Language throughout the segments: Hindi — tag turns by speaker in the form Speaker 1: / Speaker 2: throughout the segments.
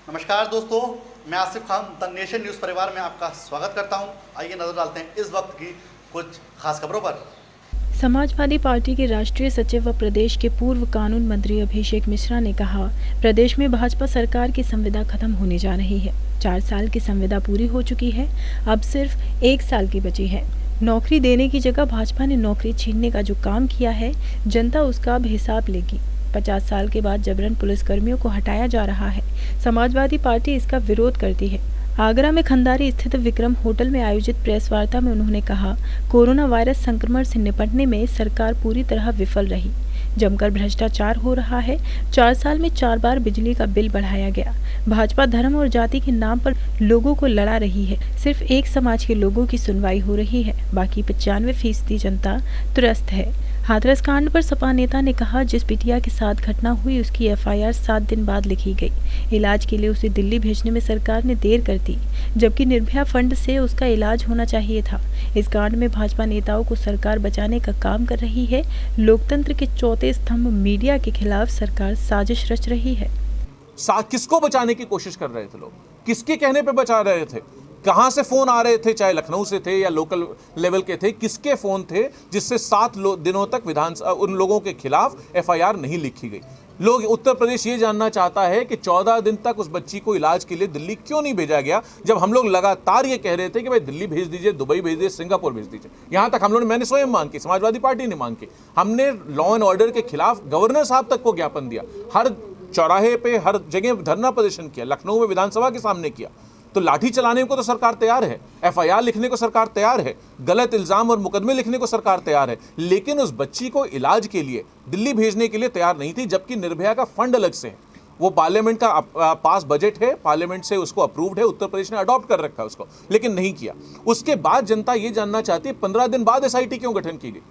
Speaker 1: नमस्कार दोस्तों, मैं Asif Khan the nation news परिवार में आपका स्वागत करता हूं। आइए नजर डालते हैं इस वक्त की कुछ खास खबरों पर।
Speaker 2: समाजवादी पार्टी के राष्ट्रीय सचिव व प्रदेश के पूर्व कानून मंत्री अभिषेक मिश्रा ने कहा, प्रदेश में भाजपा सरकार की संविदा खत्म होने जा रही है। 4 साल की संविदा पूरी हो चुकी है, अब सिर्फ 1 साल की बची है। नौकरी देने की जगह भाजपा ने नौकरी छीनने का जो काम किया है, जनता उसका अब हिसाब लेगी। 50 साल के बाद जबरन पुलिसकर्मियों को हटाया जा रहा है। समाजवादी पार्टी इसका विरोध करती है। आगरा में खंडारी स्थित विक्रम होटल में आयोजित प्रेस वार्ता में उन्होंने कहा, कोरोना वायरस संक्रमण से निपटने में सरकार पूरी तरह विफल रही। जमकर भ्रष्टाचार हो रहा है। 4 साल में 4 बार बिजली का बिल बढ़ाया गया। भाजपा धर्म और जाति के नाम पर लोगों को लड़ा रही है। सिर्फ एक समाज के लोगों की सुनवाई हो रही है, बाकी 95% जनता त्रस्त है। हाथरस कांड पर सपा नेता ने कहा, जिस बिटिया के साथ घटना हुई उसकी एफआईआर 7 दिन बाद लिखी गई। इलाज के लिए उसे दिल्ली भेजने में सरकार ने देर कर दी, जबकि निर्भया फंड से उसका इलाज होना चाहिए था। इस कांड में भाजपा नेताओं को सरकार बचाने का काम कर रही है। लोकतंत्र के चौथे स्तंभ मीडिया के खिलाफ सरकार साजिश रच रही है।
Speaker 3: किसको बचाने की कोशिश कर रहे थे लोग? किसके कहने पे बचा रहे थे? कहां से फोन आ रहे थे, चाहे लखनऊ से थे या लोकल लेवल के थे? किसके फोन थे जिससे 7 दिनों तक विधानसभा उन लोगों के खिलाफ एफआईआर नहीं लिखी गई? लोग उत्तर प्रदेश ये जानना चाहता है कि 14 दिन तक उस बच्ची को इलाज के लिए दिल्ली क्यों नहीं भेजा गया, जब हम लोग लगातार ये कह रहे थे कि भाई दिल्ली भेज दीजिए, दुबई भेज दीजिए, सिंगापुर भेज दीजिए। यहां तक हम लोगों ने, मैंने स्वयं मांग की, समाजवादी पार्टी ने मांग की, हमने लॉ एंड ऑर्डर के खिलाफ गवर्नर साहब तक को ज्ञापन दिया, हर चौराहे पे हर जगह धरना प्रदर्शन किया, लखनऊ में विधानसभा के सामने किया। तो लाठी चलाने को तो सरकार तैयार है, एफआईआर लिखने को सरकार तैयार है, गलत इल्जाम और मुकदमे लिखने को सरकार तैयार है, लेकिन उस बच्ची को इलाज के लिए दिल्ली भेजने के लिए तैयार नहीं थी, जबकि निर्भया का फंड अलग से है। वो पार्लियामेंट का पास बजट है, पार्लियामेंट से उसको अप्रूव्ड है, उत्तर प्रदेश ने अडॉप्ट कर रखा है उसको, लेकिन नहीं किया। उसके बाद जनता ये जानना चाहती है 15 दिन बाद एसआईटी क्यों गठन की गई?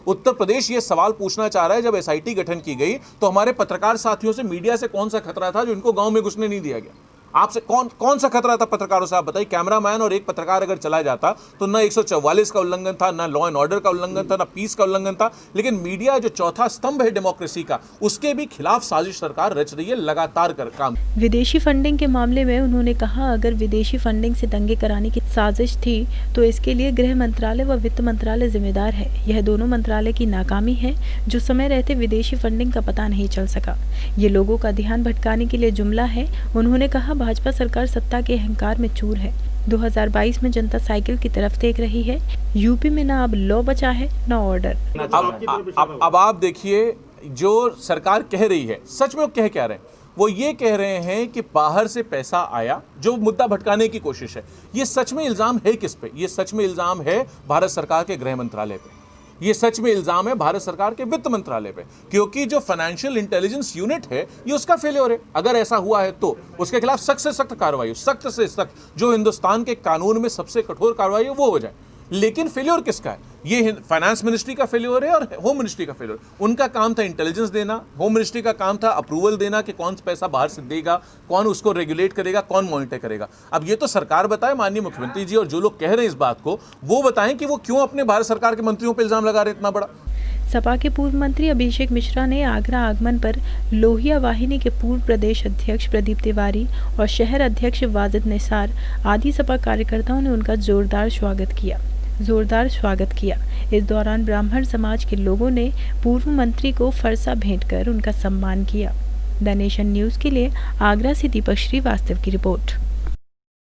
Speaker 3: उत्तर प्रदेश ये सवाल पूछना चाह रहा है, जब एसआईटी गठन की गई तो हमारे पत्रकार साथियों से, मीडिया से कौन सा खतरा था जो इनको गांव में घुसने नहीं दिया गया? आपसे कौन सा खतरा था पत्रकारों से? आप बताइए। कैमरामैन और एक पत्रकार अगर चला जाता तो ना 144 का उल्लंघन था, ना लॉ एंड ऑर्डर का उल्लंघन था, ना पीस का उल्लंघन था, लेकिन मीडिया जो चौथा स्तंभ है डेमोक्रेसी का, उसके भी खिलाफ साजिश सरकार रच रही है लगातार कर काम।
Speaker 2: विदेशी फंडिंग के मामले में उन्होंने कहा, अगर विदेशी फंडिंग से दंगे कराने की साजिश थी तो इसके लिए गृह मंत्रालय व वित्त मंत्रालय जिम्मेदार है। यह दोनों मंत्रालय की नाकामी है, जो समय रहते विदेशी फंडिंग का पता नहीं चल सका। ये लोगों का ध्यान भटकाने के लिए जुमला है। उन्होंने कहा, भाजपा सरकार सत्ता के अहंकार में चूर है। 2022 में जनता साइकिल की तरफ देख रही है। यूपी में ना अब लॉ बचा है ना ऑर्डर।
Speaker 3: अब आप देखिए, जो सरकार कह रही है, सच में वो कह क्या रहे हैं? वो ये कह रहे हैं कि बाहर से पैसा आया, जो मुद्दा भटकाने की कोशिश है। ये सच में इल्जाम है किस पे? ये सच में इल्जाम है भारत सरकार के गृह मंत्रालय पे। ये सच में इल्जाम है भारत सरकार के वित्त मंत्रालय पे, क्योंकि जो फाइनेंशियल इंटेलिजेंस यूनिट है ये उसका फेलियर है। अगर ऐसा हुआ है तो उसके खिलाफ सख्त से सख्त कार्रवाई हो, सख्त से सख्त, जो हिंदुस्तान के कानून में सबसे कठोर कार्रवाई है वो हो जाए। लेकिन फेलियर किसका है? ये फाइनेंस मिनिस्ट्री का फेलियर है और होम मिनिस्ट्री का फेलियर। उनका काम था इंटेलिजेंस देना, होम मिनिस्ट्री का काम था अप्रूवल देना कि कौन सा पैसा बाहर से देगा, कौन उसको रेगुलेट करेगा, कौन मॉनिटर करेगा। अब ये तो सरकार बताए, माननीय मुख्यमंत्री जी और जो लोग कह रहे हैं इस बात को, वो बताएं कि वो क्यों अपने भारत सरकार के मंत्रियों पर इल्जाम लगा रहे इतना बड़ा।
Speaker 2: सपा के पूर्व मंत्री अभिषेक मिश्रा ने आगरा आगमन पर लोहिया वाहिनी के पूर्व प्रदेश अध्यक्ष प्रदीप तिवारी और शहर अध्यक्ष वाजिद निसार आदि सपा कार्यकर्ताओं ने उनका जोरदार स्वागत किया। इस दौरान ब्राह्मण समाज के लोगों ने पूर्व मंत्री को फरसा भेंट कर उनका सम्मान किया। द नेशन न्यूज़ के लिए आगरा से दीपक श्रीवास्तव की रिपोर्ट।